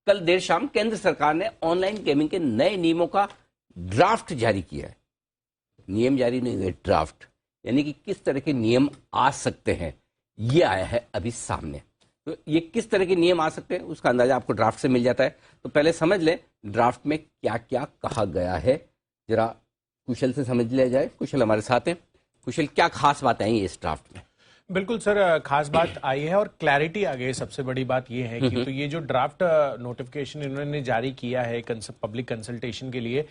कल देर शाम केंद्र सरकार ने ऑनलाइन गेमिंग के नए नियमों का ड्राफ्ट जारी किया है। नियम जारी नहीं हुए, ड्राफ्ट, यानी कि किस तरह के नियम आ सकते हैं ये आया है अभी सामने। तो ये किस तरह के नियम आ सकते हैं उसका अंदाजा आपको ड्राफ्ट से मिल जाता है। तो पहले समझ लें ड्राफ्ट में क्या क्या कहा गया है, जरा कुशल से समझ लिया जाए। कुशल हमारे साथ हैं। कुशल, क्या खास बात आई है इस ड्राफ्ट में? बिल्कुल सर, खास बात आई है और क्लैरिटी आ गई है। सबसे बड़ी बात ये है कि तो ये जो ड्राफ्ट नोटिफिकेशन इन्होंने जारी किया है पब्लिक कंसल्टेशन के लिए,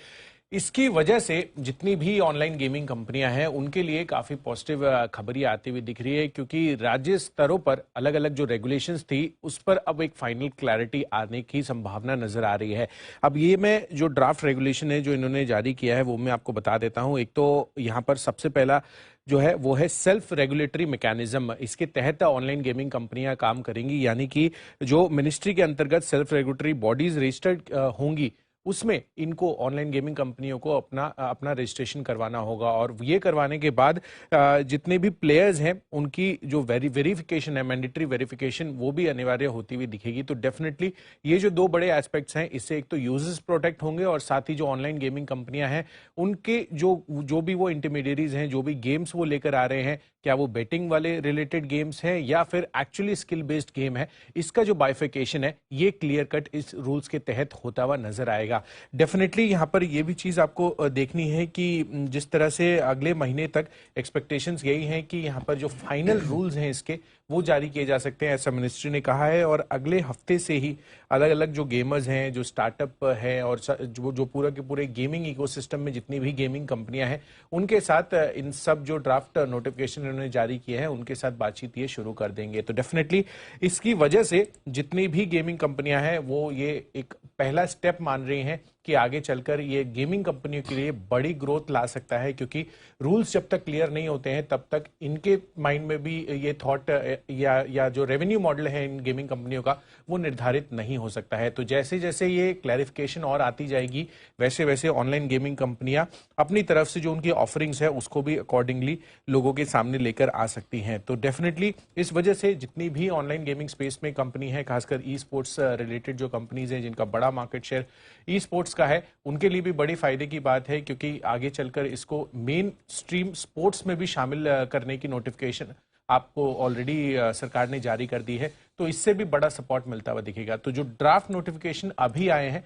इसकी वजह से जितनी भी ऑनलाइन गेमिंग कंपनियां हैं उनके लिए काफी पॉजिटिव खबरियां आती हुई दिख रही है, क्योंकि राज्य स्तरों पर अलग अलग जो रेगुलेशंस थी उस पर अब एक फाइनल क्लैरिटी आने की संभावना नजर आ रही है। अब ये मैं जो ड्राफ्ट रेगुलेशन है जो इन्होंने जारी किया है वो मैं आपको बता देता हूं। एक तो यहाँ पर सबसे पहला जो है वो है सेल्फ रेगुलेटरी मैकेनिज्म। इसके तहत ऑनलाइन गेमिंग कंपनियां काम करेंगी, यानी कि जो मिनिस्ट्री के अंतर्गत सेल्फ रेगुलेटरी बॉडीज रजिस्टर्ड होंगी उसमें इनको ऑनलाइन गेमिंग कंपनियों को अपना रजिस्ट्रेशन करवाना होगा। और ये करवाने के बाद जितने भी प्लेयर्स हैं उनकी जो वेरिफिकेशन है, मैंडेटरी वेरिफिकेशन, वो भी अनिवार्य होती हुई दिखेगी। तो डेफिनेटली ये जो दो बड़े एस्पेक्ट्स हैं, इससे एक तो यूजर्स प्रोटेक्ट होंगे और साथ ही जो ऑनलाइन गेमिंग कंपनियां हैं उनके जो भी वो इंटरमीडियरीज हैं, जो भी गेम्स वो लेकर आ रहे हैं, क्या वो बेटिंग वाले रिलेटेड गेम्स हैं या फिर एक्चुअली स्किल बेस्ड गेम है, इसका जो बाइफिकेशन है ये क्लियर कट इस रूल्स के तहत होता हुआ नजर आएगा। डेफिनेटली यहां पर यह भी चीज आपको देखनी है कि जिस तरह से अगले महीने तक एक्सपेक्टेशंस यही हैं कि यहां पर जो फाइनल रूल्स हैं इसके वो जारी किए जा सकते हैं, ऐसा मिनिस्ट्री ने कहा है। और अगले हफ्ते से ही अलग अलग जो गेमर्स हैं, जो स्टार्टअप है और जो पूरा के पूरे गेमिंग इकोसिस्टम में जितनी भी गेमिंग कंपनियां हैं उनके साथ इन सब जो ड्राफ्ट नोटिफिकेशन उन्होंने जारी किए हैं उनके साथ बातचीत ये शुरू कर देंगे। तो डेफिनेटली इसकी वजह से जितनी भी गेमिंग कंपनियां हैं वो ये एक पहला स्टेप मान रही हैं कि आगे चलकर ये गेमिंग कंपनियों के लिए बड़ी ग्रोथ ला सकता है, क्योंकि रूल्स जब तक क्लियर नहीं होते हैं तब तक इनके माइंड में भी ये थॉट या जो रेवेन्यू मॉडल है इन गेमिंग कंपनियों का वो निर्धारित नहीं हो सकता है। तो जैसे जैसे ये क्लैरिफिकेशन और आती जाएगी वैसे वैसे ऑनलाइन गेमिंग कंपनियां अपनी तरफ से जो उनकी ऑफरिंग्स है उसको भी अकॉर्डिंगली लोगों के सामने लेकर आ सकती हैं। तो डेफिनेटली इस वजह से जितनी भी ऑनलाइन गेमिंग स्पेस में कंपनी है, खासकर ई स्पोर्ट्स रिलेटेड जो कंपनीज हैं जिनका बड़ा मार्केट शेयर ई स्पोर्ट्स का है, उनके लिए भी बड़ी फायदे की बात है, क्योंकि आगे चलकर इसको मेन स्ट्रीम स्पोर्ट्स में भी शामिल करने की नोटिफिकेशन आपको ऑलरेडी सरकार ने जारी कर दी है। तो इससे भी बड़ा सपोर्ट मिलता हुआ दिखेगा। तो जो ड्राफ्ट नोटिफिकेशन अभी आए हैं,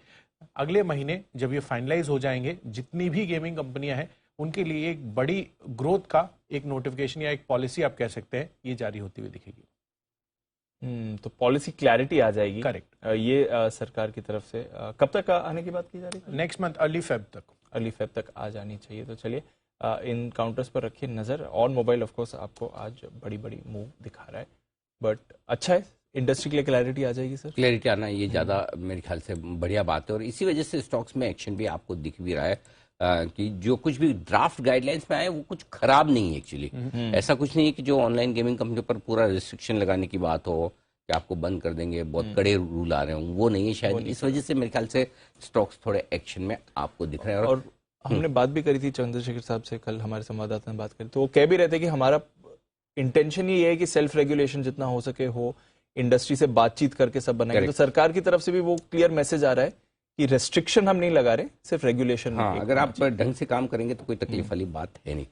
अगले महीने जब ये फाइनलाइज हो जाएंगे, जितनी भी गेमिंग कंपनियां हैं उनके लिए एक बड़ी ग्रोथ का एक नोटिफिकेशन या एक पॉलिसी आप कह सकते हैं ये जारी होती हुई दिखेगी। तो पॉलिसी क्लैरिटी आ जाएगी। करेक्ट। ये सरकार की तरफ से कब तक आने की बात की जा रही है? नेक्स्ट मंथ अर्ली फेब तक आ जानी चाहिए। तो चलिए इन काउंटर्स पर रखिए नजर। ऑन मोबाइल ऑफ कोर्स आपको आज बड़ी बड़ी मूव दिखा रहा है, बट अच्छा है, इंडस्ट्री के लिए क्लैरिटी आ जाएगी सर। क्लैरिटी आना ये ज्यादा मेरे ख्याल से बढ़िया बात है, और इसी वजह से स्टॉक्स में एक्शन भी आपको दिख भी रहा है कि जो कुछ भी ड्राफ्ट गाइडलाइंस में आए वो कुछ खराब नहीं है एक्चुअली। ऐसा कुछ नहीं है कि जो ऑनलाइन गेमिंग कंपनी पर पूरा रिस्ट्रिक्शन लगाने की बात हो कि आपको बंद कर देंगे, बहुत कड़े रूल आ रहे हों, वो नहीं है शायद। इस वजह से मेरे ख्याल से स्टॉक्स थोड़े एक्शन में आपको दिख रहे हैं। और हमने बात भी करी थी चंद्रशेखर साहब से, कल हमारे संवाददाता ने बात करी, तो वो कह भी रहे थे कि हमारा इंटेंशन ही है कि सेल्फ रेगुलेशन जितना हो सके हो, इंडस्ट्री से बातचीत करके सब बनाएंगे। तो सरकार की तरफ से भी वो क्लियर मैसेज आ रहा है कि रेस्ट्रिक्शन हम नहीं लगा रहे, सिर्फ रेगुलेशन। हाँ, अगर आप ढंग से काम करेंगे तो कोई तकलीफ वाली बात है नहीं।